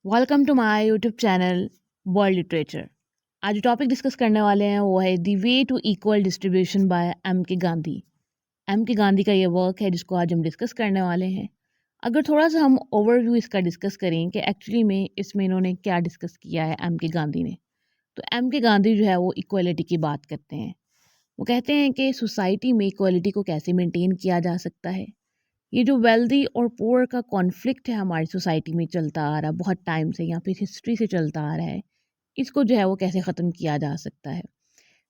Welcome to my YouTube channel world literature. आज जो topic discuss करने वाले हैं वो है the way to equal distribution by M K Gandhi. M K Gandhi का ये वर्क है जिसको आज हम डिस्कस करने वाले हैं। अगर थोड़ा सा हम ओवरव्यू इसका डिस्कस करें कि एक्चुअली में इसमें इन्होंने क्या डिस्कस किया है एम के गांधी ने, तो एम के गांधी जो है वो इक्वलिटी की बात करते हैं। वो कहते हैं कि सोसाइटी में इक्वलिटी को कैसे मेंटेन किया जा सकता है। ये जो वेल्दी और पुअर का कॉन्फ्लिक्ट है हमारी सोसाइटी में चलता आ रहा है बहुत टाइम से, या फिर हिस्ट्री से चलता आ रहा है, इसको जो है वो कैसे ख़त्म किया जा सकता है।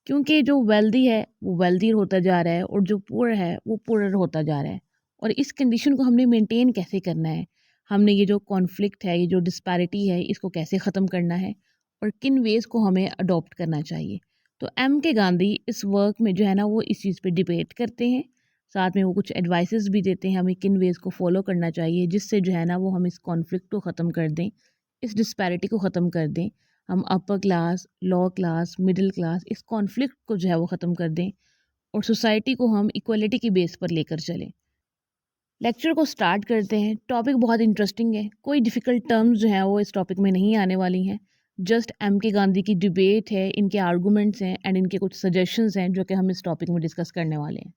क्योंकि जो वेल्दी है वो वेल्दी होता जा रहा है और जो पुअर है वो पुअर होता जा रहा है। और इस कंडीशन को हमने मेंटेन कैसे करना है, हमने ये जो कॉन्फ्लिक्ट है, ये जो डिस्पैरिटी है, इसको कैसे ख़त्म करना है और किन वेज़ को हमें अडॉप्ट करना चाहिए। तो एम के गांधी इस वर्क में जो है ना वो इस चीज़ पे डिबेट करते हैं। साथ में वो कुछ एडवाइसेस भी देते हैं हमें किन वेज़ को फॉलो करना चाहिए जिससे जो है ना वो हम इस कॉन्फ्लिक्ट को ख़त्म कर दें, इस डिस्पैरिटी को ख़त्म कर दें। हम अपर क्लास, लो क्लास, मिडिल क्लास, इस कॉन्फ्लिक्ट को जो है वो ख़त्म कर दें और सोसाइटी को हम इक्वलिटी की बेस पर लेकर चलें। लेक्चर को स्टार्ट करते हैं। टॉपिक बहुत इंटरेस्टिंग है, कोई डिफ़िकल्ट टर्म्स जो हैं वो इस टॉपिक में नहीं आने वाली हैं। जस्ट एम के गांधी की डिबेट है, इनके आर्गूमेंट्स हैं एंड इनके कुछ सजेशंस हैं जो कि हम इस टॉपिक में डिस्कस करने वाले हैं।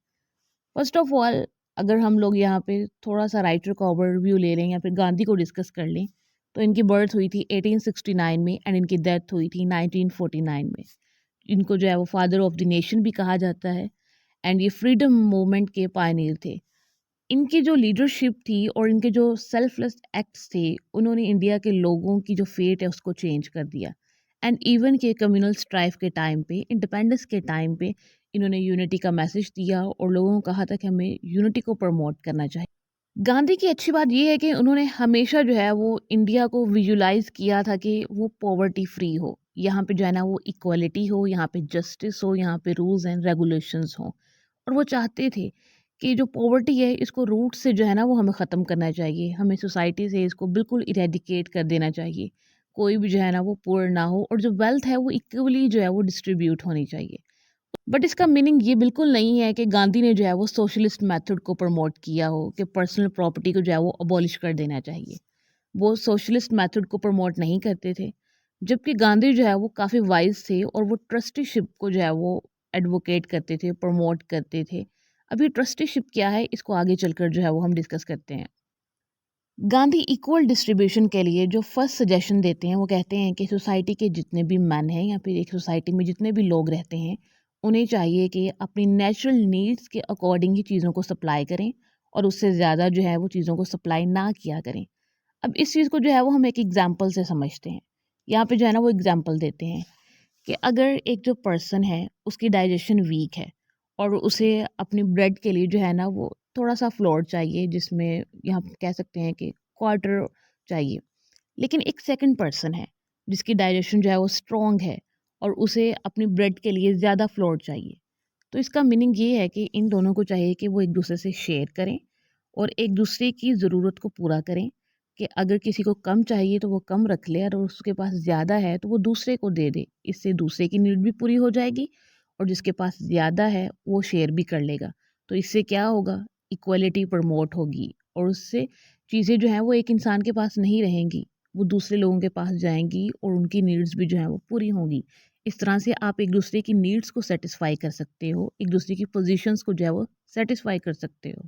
फर्स्ट ऑफ ऑल, अगर हम लोग यहाँ पे थोड़ा सा राइटर का ओवरव्यू ले लें या फिर गांधी को डिस्कस कर लें, तो इनकी बर्थ हुई थी 1869 में एंड इनकी डेथ हुई थी 1949 में। इनको जो है वो फादर ऑफ द नेशन भी कहा जाता है एंड ये फ्रीडम मूवमेंट के पायनियर थे। इनकी जो लीडरशिप थी और इनके जो सेल्फलेस एक्ट्स थे, उन्होंने इंडिया के लोगों की जो फेट है उसको चेंज कर दिया। एंड इवन के कम्युनल स्ट्राइफ के टाइम पे, इंडिपेंडेंस के टाइम पे, इन्होंने यूनिटी का मैसेज दिया और लोगों को कहा था कि हमें यूनिटी को प्रमोट करना चाहिए। गांधी की अच्छी बात ये है कि उन्होंने हमेशा जो है वो इंडिया को विजुलाइज किया था कि वो पॉवर्टी फ्री हो, यहाँ पे जो है ना वो इक्वलिटी हो, यहाँ पे जस्टिस हो, यहाँ पे रूल्स एंड रेगुलेशंस हो। और वो चाहते थे कि जो पॉवर्टी है इसको रूट से जो है ना वो हमें ख़त्म करना चाहिए, हमें सोसाइटी से इसको बिल्कुल इरेडिकेट कर देना चाहिए। कोई भी जो है ना वो पुअर ना हो और जो वेल्थ है वो इक्वली जो है वो डिस्ट्रीब्यूट होनी चाहिए। बट इसका मीनिंग ये बिल्कुल नहीं है कि गांधी ने जो है वो सोशलिस्ट मेथड को प्रमोट किया हो कि पर्सनल प्रॉपर्टी को जो है वो अबॉलिश कर देना चाहिए। वो सोशलिस्ट मेथड को प्रमोट नहीं करते थे। जबकि गांधी जो है वो काफ़ी वाइज थे और वो ट्रस्टीशिप को जो है वो एडवोकेट करते थे, प्रमोट करते थे। अभी ट्रस्टीशिप क्या है इसको आगे चलकर जो है वो हम डिस्कस करते हैं। गांधी इक्वल डिस्ट्रीब्यूशन के लिए जो फर्स्ट सजेशन देते हैं वो कहते हैं कि सोसाइटी के जितने भी मैन हैं या फिर एक सोसाइटी में जितने भी लोग रहते हैं, उन्हें चाहिए कि अपनी नेचुरल नीड्स के अकॉर्डिंग ही चीज़ों को सप्लाई करें और उससे ज़्यादा जो है वो चीज़ों को सप्लाई ना किया करें। अब इस चीज़ को जो है वो हम एक एग्जाम्पल से समझते हैं। यहाँ पे जो है ना वो एग्जाम्पल देते हैं कि अगर एक जो पर्सन है उसकी डाइजेशन वीक है और उसे अपनी ब्रेड के लिए जो है ना वो थोड़ा सा फ्लोर चाहिए, जिसमें यहाँ कह सकते हैं कि क्वार्टर चाहिए। लेकिन एक सेकंड पर्सन है जिसकी डाइजेशन जो है वो स्ट्रॉन्ग है और उसे अपनी ब्रेड के लिए ज़्यादा फ्लोर चाहिए। तो इसका मीनिंग ये है कि इन दोनों को चाहिए कि वो एक दूसरे से शेयर करें और एक दूसरे की ज़रूरत को पूरा करें। कि अगर किसी को कम चाहिए तो वो कम रख ले और उसके पास ज़्यादा है तो वो दूसरे को दे दे। इससे दूसरे की नीड भी पूरी हो जाएगी और जिसके पास ज़्यादा है वो शेयर भी कर लेगा। तो इससे क्या होगा, इक्वलिटी प्रमोट होगी और उससे चीज़ें जो हैं वो एक इंसान के पास नहीं रहेंगी, वो दूसरे लोगों के पास जाएंगी और उनकी नीड्स भी जो हैं वो पूरी होंगी। इस तरह से आप एक दूसरे की नीड्स को सेटिस्फाई कर सकते हो, एक दूसरे की पोजीशंस को जो है वो सेटिस्फाई कर सकते हो।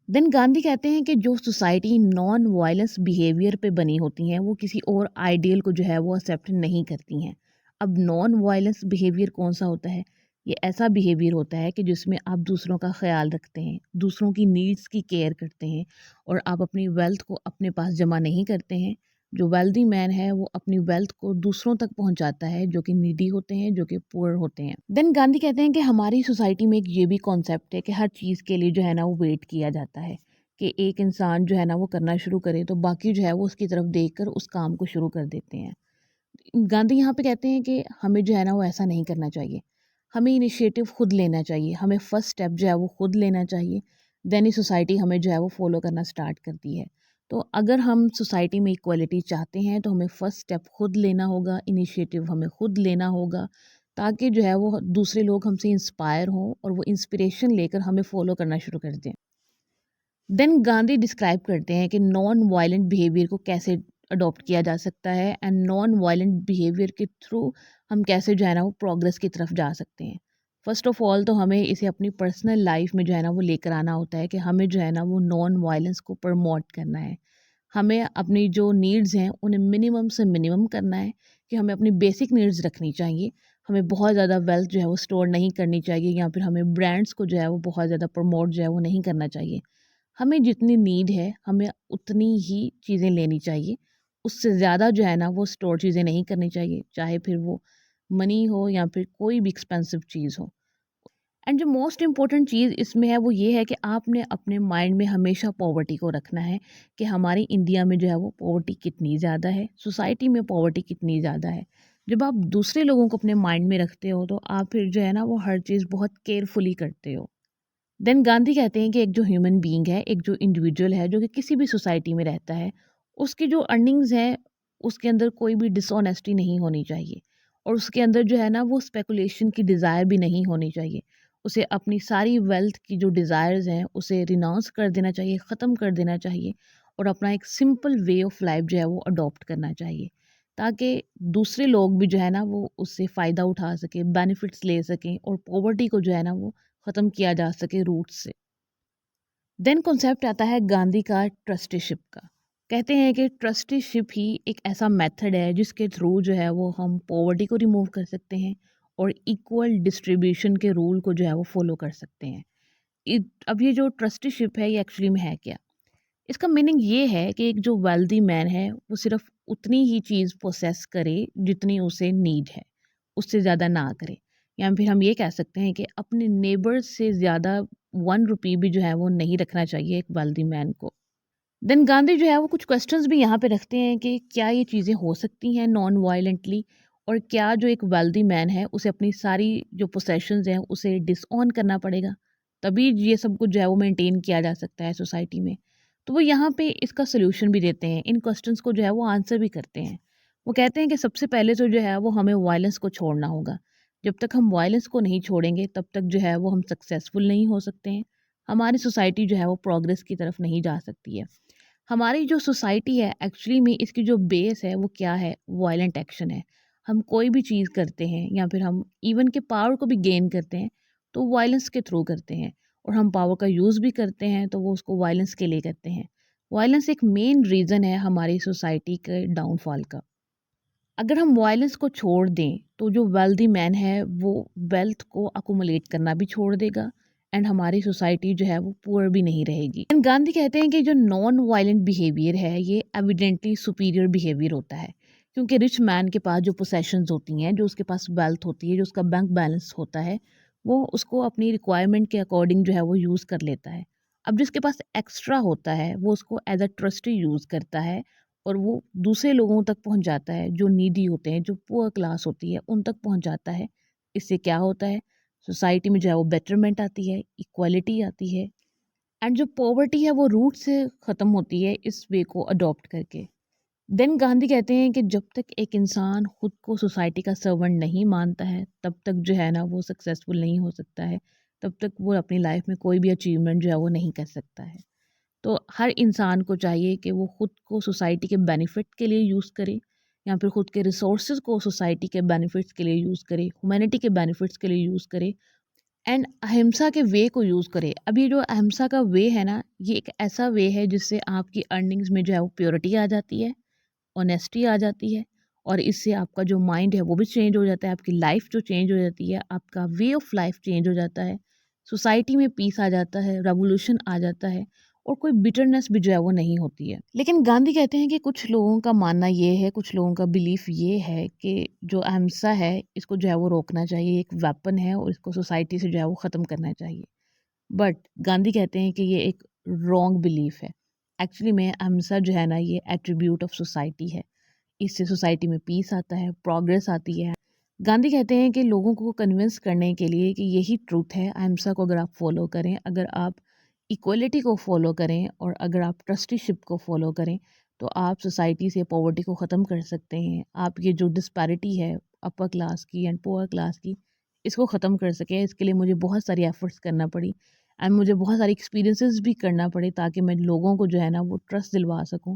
देन गांधी कहते हैं कि जो सोसाइटी नॉन वायलेंस बिहेवियर पे बनी होती हैं वो किसी और आइडियल को जो है वो एक्सेप्ट नहीं करती हैं। अब नॉन वायलेंस बिहेवियर कौन सा होता है? ये ऐसा बिहेवियर होता है कि जिसमें आप दूसरों का ख्याल रखते हैं, दूसरों की नीड्स की केयर करते हैं और आप अपनी वेल्थ को अपने पास जमा नहीं करते हैं। जो वेल्दी मैन है वो अपनी वेल्थ को दूसरों तक पहुंचाता है जो कि नीडी होते हैं, जो कि पुअर होते हैं। देन गांधी कहते हैं कि हमारी सोसाइटी में एक ये भी कॉन्सेप्ट है कि हर चीज़ के लिए जो है ना वो वेट किया जाता है कि एक इंसान जो है ना वो करना शुरू करे तो बाकी जो है वो उसकी तरफ देखकर उस काम को शुरू कर देते हैं। गांधी यहाँ पे कहते हैं कि हमें जो है ना वो ऐसा नहीं करना चाहिए, हमें इनिशिएटिव खुद लेना चाहिए, हमें फर्स्ट स्टेप जो है वो खुद लेना चाहिए। देन ही सोसाइटी हमें जो है वो फॉलो करना स्टार्ट करती है। तो अगर हम सोसाइटी में इक्वलिटी चाहते हैं तो हमें फर्स्ट स्टेप खुद लेना होगा, इनिशिएटिव हमें खुद लेना होगा, ताकि जो है वो दूसरे लोग हमसे इंस्पायर हों और वो इंस्पिरेशन लेकर हमें फॉलो करना शुरू कर दें। देन गांधी डिस्क्राइब करते हैं कि नॉन वायलेंट बिहेवियर को कैसे अडॉप्ट किया जा सकता है एंड नॉन वायलेंट बिहेवियर के थ्रू हम कैसे जो है ना वो प्रोग्रेस की तरफ जा सकते हैं। फर्स्ट ऑफ ऑल तो हमें इसे अपनी पर्सनल लाइफ में जो है ना वो लेकर आना होता है कि हमें जो है ना वो नॉन वायलेंस को प्रमोट करना है। हमें अपनी जो नीड्स हैं उन्हें मिनिमम से मिनिमम करना है, कि हमें अपनी बेसिक नीड्स रखनी चाहिए। हमें बहुत ज़्यादा वेल्थ जो है वो स्टोर नहीं करनी चाहिए, या फिर हमें ब्रांड्स को जो है वो बहुत ज़्यादा प्रमोट जो है वो नहीं करना चाहिए। हमें जितनी नीड है हमें उतनी ही चीज़ें लेनी चाहिए, उससे ज़्यादा जो है ना वो स्टोर चीज़ें नहीं करनी चाहिए, चाहे फिर वो मनी हो या फिर कोई भी एक्सपेंसिव चीज़ हो। एंड जो मोस्ट इम्पॉर्टेंट चीज़ इसमें है वो ये है कि आपने अपने माइंड में हमेशा पॉवर्टी को रखना है, कि हमारी इंडिया में जो है वो पॉवर्टी कितनी ज़्यादा है, सोसाइटी में पॉवर्टी कितनी ज़्यादा है। जब आप दूसरे लोगों को अपने माइंड में रखते हो तो आप फिर जो है ना वो हर चीज़ बहुत केयरफुली करते हो। देन गांधी कहते हैं कि एक जो ह्यूमन बीइंग है, एक जो इंडिविजुअल है जो कि किसी भी सोसाइटी में रहता है, उसकी जो अर्निंग्स हैं उसके अंदर कोई भी डिसऑनेस्टी नहीं होनी चाहिए, और उसके अंदर जो है ना वो स्पेकुलेशन की डिज़ायर भी नहीं होनी चाहिए। उसे अपनी सारी वेल्थ की जो डिज़ायर्स हैं उसे रिनाउंस कर देना चाहिए, ख़त्म कर देना चाहिए, और अपना एक सिंपल वे ऑफ लाइफ जो है वो अडॉप्ट करना चाहिए, ताकि दूसरे लोग भी जो है ना वो उससे फ़ायदा उठा सकें, बेनिफिट्स ले सकें, और पॉवर्टी को जो है ना वो ख़त्म किया जा सके रूट से। देन कॉन्सेप्ट आता है गांधी का ट्रस्टीशिप का। कहते हैं कि ट्रस्टीशिप ही एक ऐसा मेथड है जिसके थ्रू जो है वो हम पॉवर्टी को रिमूव कर सकते हैं, और इक्वल डिस्ट्रीब्यूशन के रूल को जो है वो फॉलो कर सकते हैं। अब ये जो ट्रस्टीशिप है ये एक्चुअली में है क्या? इसका मीनिंग ये है कि एक जो वेल्दी मैन है वो सिर्फ उतनी ही चीज़ पोसेस करे जितनी उसे नीड है, उससे ज़्यादा ना करे। या फिर हम ये कह सकते हैं कि अपने नेबर्स से ज़्यादा 1 रुपी भी जो है वो नहीं रखना चाहिए एक वेल्दी मैन को। देन गांधी जो है वो कुछ क्वेश्चंस भी यहाँ पे रखते हैं कि क्या ये चीज़ें हो सकती हैं नॉन वायलेंटली, और क्या जो एक वेल्दी मैन है उसे अपनी सारी जो पोसेशंस हैं उसे डिसऑन करना पड़ेगा, तभी ये सब कुछ जो है वो मेंटेन किया जा सकता है सोसाइटी में। तो वो यहाँ पे इसका सोल्यूशन भी देते हैं, इन क्वेश्चंस को जो है वो आंसर भी करते हैं। वो कहते हैं कि सबसे पहले तो जो है वो हमें वायलेंस को छोड़ना होगा। जब तक हम वायलेंस को नहीं छोड़ेंगे तब तक जो है वो हम सक्सेसफुल नहीं हो सकते हैं, हमारी सोसाइटी जो है वो प्रोग्रेस की तरफ नहीं जा सकती है। हमारी जो सोसाइटी है एक्चुअली में इसकी जो बेस है वो क्या है? वायलेंट एक्शन है। हम कोई भी चीज़ करते हैं या फिर हम इवन के पावर को भी गेन करते हैं तो वायलेंस के थ्रू करते हैं, और हम पावर का यूज़ भी करते हैं तो वो उसको वायलेंस के लिए करते हैं। वायलेंस एक मेन रीज़न है हमारी सोसाइटी के डाउनफॉल का। अगर हम वायलेंस को छोड़ दें तो जो वेल्दी मैन है वो वेल्थ को अकुमुलेट करना भी छोड़ देगा, एंड हमारी सोसाइटी जो है वो पुअर भी नहीं रहेगी। एंड गांधी कहते हैं कि जो नॉन वायलेंट बिहेवियर है ये एविडेंटली सुपीरियर बिहेवियर होता है, क्योंकि रिच मैन के पास जो पोसेशंस होती हैं, जो उसके पास वेल्थ होती है, जो उसका बैंक बैलेंस होता है, वो उसको अपनी रिक्वायरमेंट के अकॉर्डिंग जो है वो यूज़ कर लेता है। अब जिसके पास एक्स्ट्रा होता है वो उसको एज अ ट्रस्टी यूज़ करता है, और वो दूसरे लोगों तक पहुंच जाता है, जो नीडी होते हैं, जो पुअर क्लास होती है, उन तक पहुंच जाता है। इससे क्या होता है? सोसाइटी में जो है वो बेटरमेंट आती है, इक्वालिटी आती है, एंड जो पॉवर्टी है वो रूट से ख़त्म होती है इस वे को अडॉप्ट करके। देन गांधी कहते हैं कि जब तक एक इंसान खुद को सोसाइटी का सर्वेंट नहीं मानता है तब तक जो है ना वो सक्सेसफुल नहीं हो सकता है, तब तक वो अपनी लाइफ में कोई भी अचीवमेंट जो है वो नहीं कर सकता है। तो हर इंसान को चाहिए कि वो खुद को सोसाइटी के बेनिफिट के लिए यूज़ करे, या फिर खुद के रिसोर्सेज को सोसाइटी के बेनिफिट्स के लिए यूज़ करे, ह्यूमैनिटी के बेनिफिट्स के लिए यूज़ करे, एंड अहिंसा के वे को यूज़ करे। अब ये जो अहिंसा का वे है ना, ये एक ऐसा वे है जिससे आपकी अर्निंग्स में जो है वो प्योरिटी आ जाती है, ऑनेस्टी आ जाती है, और इससे आपका जो माइंड है वो भी चेंज हो जाता है, आपकी लाइफ जो चेंज हो जाती है, आपका वे ऑफ लाइफ चेंज हो जाता है, सोसाइटी में पीस आ जाता है, रेवोल्यूशन आ जाता है, और कोई बिटरनेस भी जो है वो नहीं होती है। लेकिन गांधी कहते हैं कि कुछ लोगों का मानना ये है, कुछ लोगों का बिलीफ ये है कि जो अहिंसा है इसको जो है वो रोकना चाहिए, एक वेपन है और इसको सोसाइटी से जो है वो ख़त्म करना चाहिए। बट गांधी कहते हैं कि ये एक रॉन्ग बिलीफ है। एक्चुअली में अहिंसा जो है ना ये एट्रीब्यूट ऑफ सोसाइटी है, इससे सोसाइटी में पीस आता है, प्रोग्रेस आती है। गांधी कहते हैं कि लोगों को कन्विंस करने के लिए कि यही ट्रूथ है, अहिंसा को अगर आप फॉलो करें, अगर आप इक्वलिटी को फॉलो करें, और अगर आप ट्रस्टीशिप को फॉलो करें, तो आप सोसाइटी से पॉवर्टी को ख़त्म कर सकते हैं। आप ये जो डिस्पैरिटी है अपर क्लास की एंड पुअर क्लास की, इसको ख़त्म कर सकें। इसके लिए मुझे बहुत सारी एफ़र्ट्स करना पड़ी, एंड मुझे बहुत सारी एक्सपीरियंसेस भी करना पड़े, ताकि मैं लोगों को जो है ना वो ट्रस्ट दिलवा सकूं,